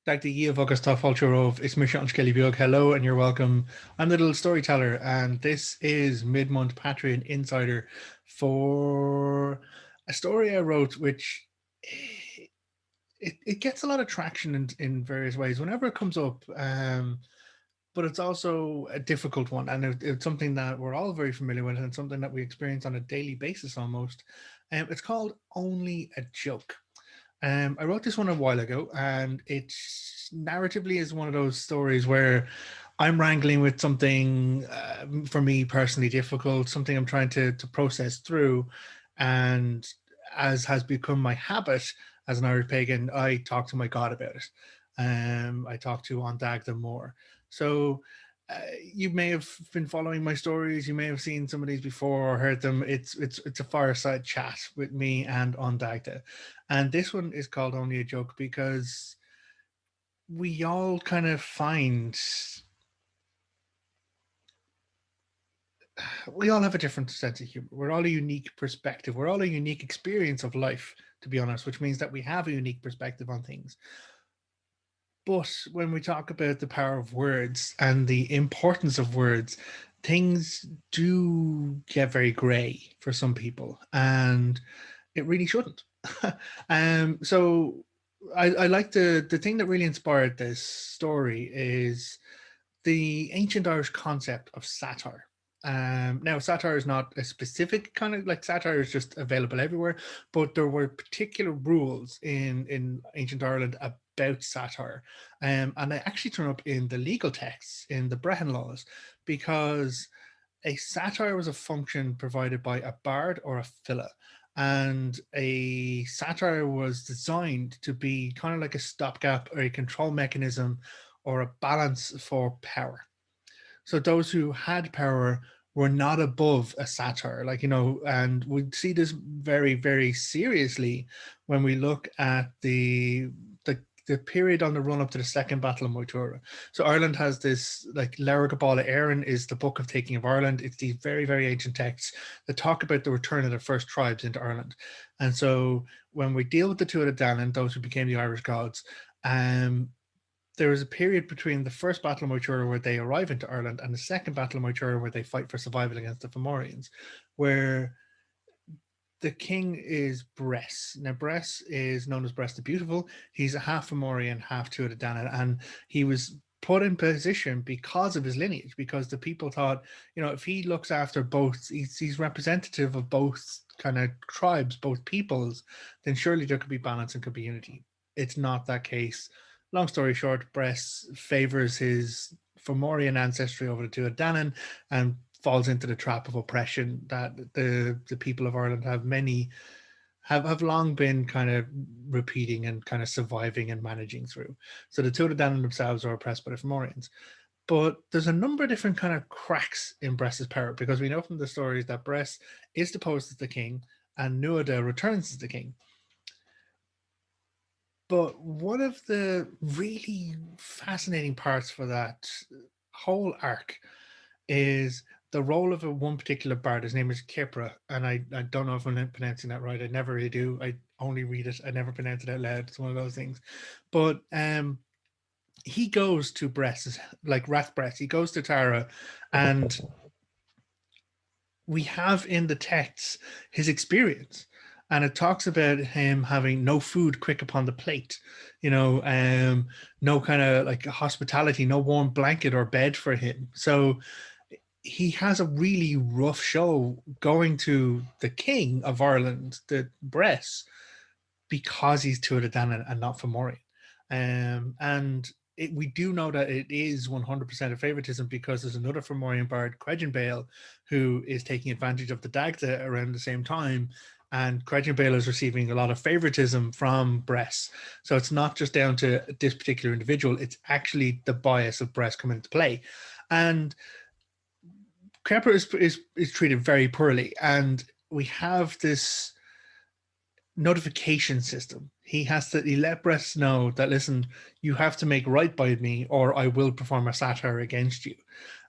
Dr. Yeov agus tá Fulcherov, it's Mishan Kelly Biog. Hello and you're welcome. I'm the little storyteller, and this is mid-month Patreon Insider for a story I wrote, which it gets a lot of traction in various ways whenever it comes up. But it's also a difficult one, and it's something that we're all very familiar with, and something that we experience on a daily basis almost. It's called Only a Joke. I wrote this one a while ago, and it's narratively is one of those stories where I'm wrangling with something for me personally difficult, something I'm trying to process through, and as has become my habit as an Irish pagan, I talk to my God about it. I talk to An Dagda more. So you may have been following my stories. You may have seen some of these before or heard them. It's a fireside chat with me and An Dagda, and this one is called Only a Joke because we all kind of find we all have a different sense of humor. We're all a unique perspective. We're all a unique experience of life, to be honest, which means that we have a unique perspective on things. But when we talk about the power of words and the importance of words, things do get very grey for some people, and it really shouldn't. So I like the thing that really inspired this story is the ancient Irish concept of satire. Now, satire is not a specific kind of like satire is just available everywhere, but there were particular rules in ancient Ireland about satire, and they actually turn up in the legal texts in the Brehon laws, because a satire was a function provided by a bard or a filla, and a satire was designed to be kind of like a stopgap or a control mechanism or a balance for power. So those who had power were not above a satire, like, and we see this very, very seriously when we look at the period on the run up to the Second Battle of Moytura. So Ireland has this, like, Leabhar Gabála Éireann is the book of taking of Ireland. It's these very, very ancient texts that talk about the return of the first tribes into Ireland. And so when we deal with the Tuatha Dé Danann, those who became the Irish gods, there is a period between the first Battle of Moytura where they arrive into Ireland and the second Battle of Moytura where they fight for survival against the Fomorians, where the king is Bress. Now, Bress is known as Bress the Beautiful. He's a half Fomorian, half Tuatha Dé Danann, and he was put in position because of his lineage, because the people thought, if he looks after both, he's representative of both kind of tribes, both peoples, then surely there could be balance and could be unity. It's not that case. Long story short, Bress favors his Fomorian ancestry over to Danann and falls into the trap of oppression that the people of Ireland have long been kind of repeating and kind of surviving and managing through. So the Tuatha Danann themselves are oppressed by the Fomorians. But there's a number of different kind of cracks in Bress's power, because we know from the stories that Bress is deposed as the king and Nuada returns as the king. But one of the really fascinating parts for that whole arc is the role of one particular bard. His name is Kipra, and I don't know if I'm pronouncing that right. I never really do. I only read it. I never pronounce it out loud. It's one of those things. But he goes to Bress, like Rathbress. He goes to Tara, and we have in the texts his experience, and it talks about him having no food quick upon the plate, no kind of like hospitality, no warm blanket or bed for him. So he has a really rough show going to the king of Ireland, the Bress, because he's Tuatha Dé Danann and not Fomorian. And we do know that it is 100% of favoritism, because there's another Fomorian bard, Cregin Bale, who is taking advantage of the Dagda around the same time, and Cregin Bale is receiving a lot of favoritism from Bress. So it's not just down to this particular individual, it's actually the bias of Bress coming into play. And Kepler is treated very poorly, and we have this notification system. He let Bress know that, listen, you have to make right by me or I will perform a satire against you.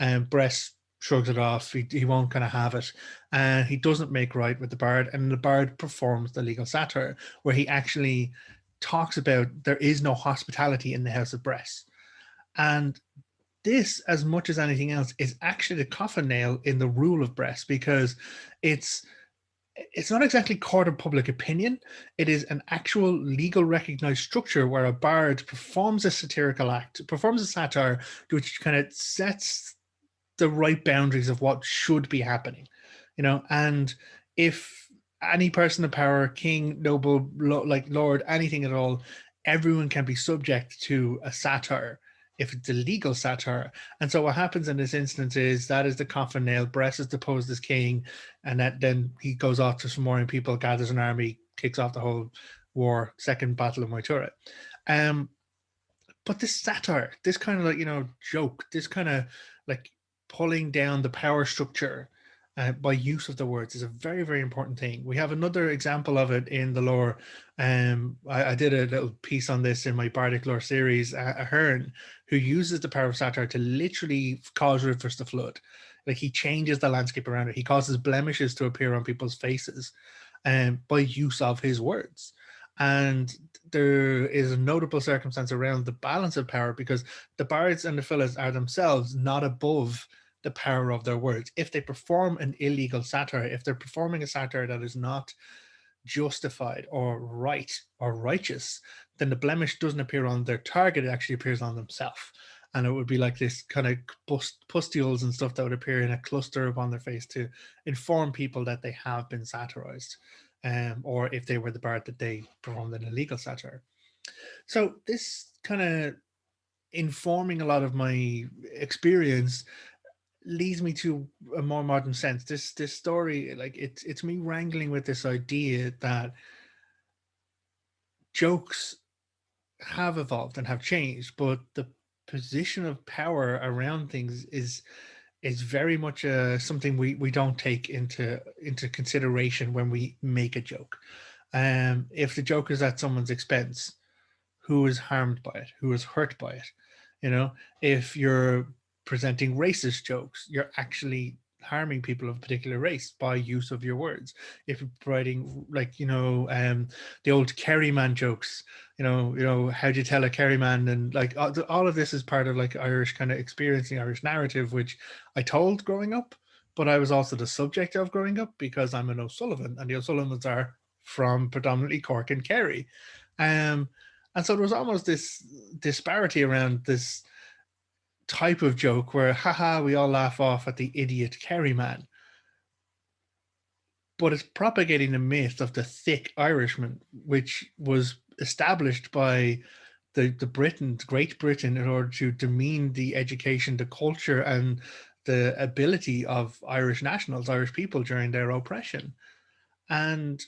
And Bress shrugs it off. He won't kind of have it. And he doesn't make right with the bard, and the bard performs the legal satire where he actually talks about there is no hospitality in the house of Bress. And this, as much as anything else, is actually the coffin nail in the rule of Bress, because it's it's not exactly court of public opinion. It is an actual legal recognized structure where a bard performs a satirical act, performs a satire, which kind of sets the right boundaries of what should be happening, and if any person of power, king, noble, like lord, anything at all, everyone can be subject to a satire if it's a legal satire. And so what happens in this instance is that is the coffin nail. Bress is deposed as king, and then he goes off to some more and people, gathers an army, kicks off the whole war, second battle of Moytura. But this satire, this kind of like, joke, this kind of like pulling down the power structure by use of the words is a very, very important thing. We have another example of it in the lore. I did a little piece on this in my Bardic lore series, Ahern, who uses the power of satire to literally cause rivers to flood. Like, he changes the landscape around it. He causes blemishes to appear on people's faces by use of his words. And there is a notable circumstance around the balance of power, because the bards and the fellas are themselves not above the power of their words. If they perform an illegal satire, if they're performing a satire that is not justified or right or righteous, then the blemish doesn't appear on their target, it actually appears on themselves. And it would be like this kind of pustules and stuff that would appear in a cluster upon their face to inform people that they have been satirized, or if they were the bard, that they performed an illegal satire. So this kind of informing a lot of my experience leads me to a more modern sense. This story, like, it's me wrangling with this idea that jokes have evolved and have changed, but the position of power around things is very much something we don't take into consideration when we make a joke. If the joke is at someone's expense, who is harmed by it, who is hurt by it? If you're presenting racist jokes, you're actually harming people of a particular race by use of your words. If you're providing, like, the old Kerryman jokes, how do you tell a Kerryman? And like all of this is part of like Irish kind of experiencing Irish narrative, which I told growing up, but I was also the subject of growing up because I'm an O'Sullivan, and the O'Sullivans are from predominantly Cork and Kerry. And so there was almost this disparity around this type of joke where, haha, we all laugh off at the idiot Kerryman. But it's propagating the myth of the thick Irishman, which was established by the Great Britain, in order to demean the education, the culture, and the ability of Irish nationals, Irish people, during their oppression. And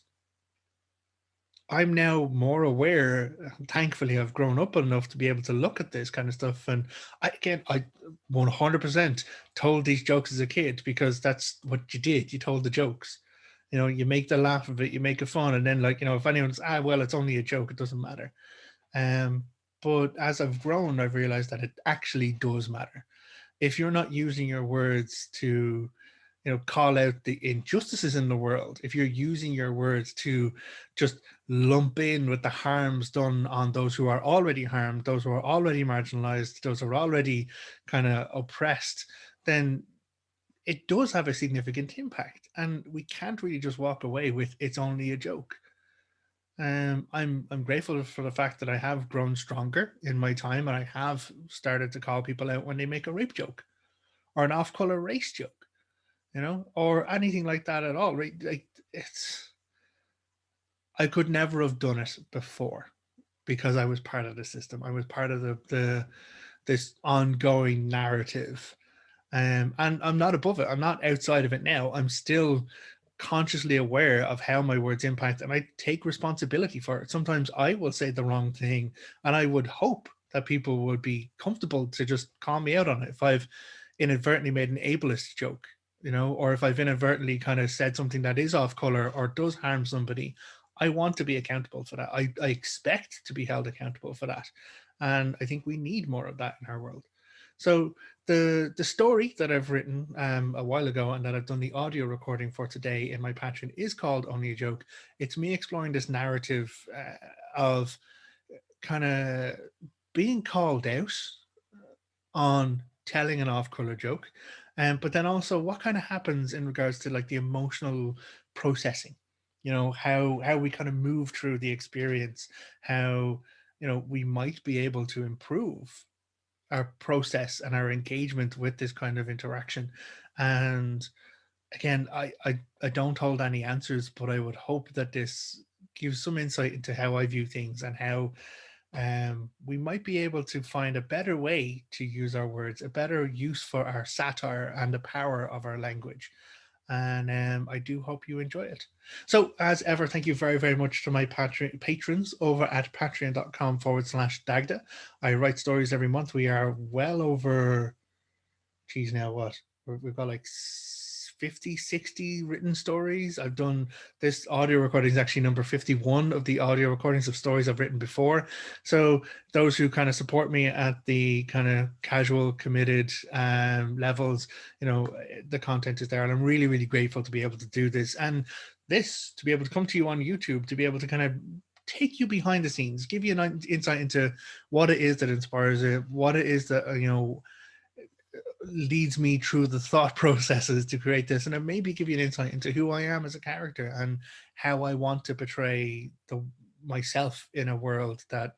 I'm now more aware. Thankfully, I've grown up enough to be able to look at this kind of stuff. And I 100% told these jokes as a kid, because that's what you did. You told the jokes. You make the laugh of it, you make it fun. And then, like, if anyone's, well, it's only a joke, it doesn't matter. But as I've grown, I've realized that it actually does matter. If you're not using your words to call out the injustices in the world, if you're using your words to just lump in with the harms done on those who are already harmed, those who are already marginalized, those who are already kind of oppressed, then it does have a significant impact. And we can't really just walk away with it's only a joke. I'm grateful for the fact that I have grown stronger in my time, and I have started to call people out when they make a rape joke or an off-color race joke, or anything like that at all. Right? Like, I could never have done it before, because I was part of the system. I was part of this ongoing narrative. And I'm not above it. I'm not outside of it now. I'm still consciously aware of how my words impact, and I take responsibility for it. Sometimes I will say the wrong thing, and I would hope that people would be comfortable to just call me out on it if I've inadvertently made an ableist joke, or if I've inadvertently kind of said something that is off color or does harm somebody. I want to be accountable for that. I expect to be held accountable for that. And I think we need more of that in our world. So the story that I've written a while ago, and that I've done the audio recording for today in my Patreon, is called Only a Joke. It's me exploring this narrative of kind of being called out on telling an off-color joke, but then also what kind of happens in regards to like the emotional processing, how we kind of move through the experience, how we might be able to improve our process and our engagement with this kind of interaction. And again, I don't hold any answers, but I would hope that this gives some insight into how I view things, and how we might be able to find a better way to use our words, a better use for our satire and the power of our language. And I do hope you enjoy it. So, as ever, thank you very, very much to my patrons over at patreon.com/Dagda. I write stories every month. We are well over, geez, now what? We've got like 50, 60 written stories. I've done this audio recording is actually number 51 of the audio recordings of stories I've written before. So those who kind of support me at the kind of casual, committed levels, the content is there. And I'm really, really grateful to be able to do this. And this, to be able to come to you on YouTube, to be able to kind of take you behind the scenes, give you an insight into what it is that inspires it, what it is that, leads me through the thought processes to create this, and it maybe give you an insight into who I am as a character and how I want to portray myself in a world that,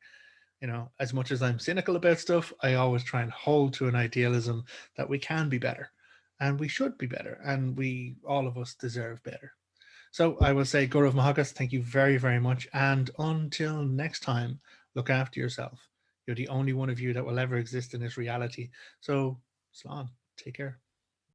as much as I'm cynical about stuff, I always try and hold to an idealism that we can be better, and we should be better, and all of us deserve better. So I will say, Gaurav Mahakas, thank you very, very much, and until next time, look after yourself. You're the only one of you that will ever exist in this reality. So, Slán, take care.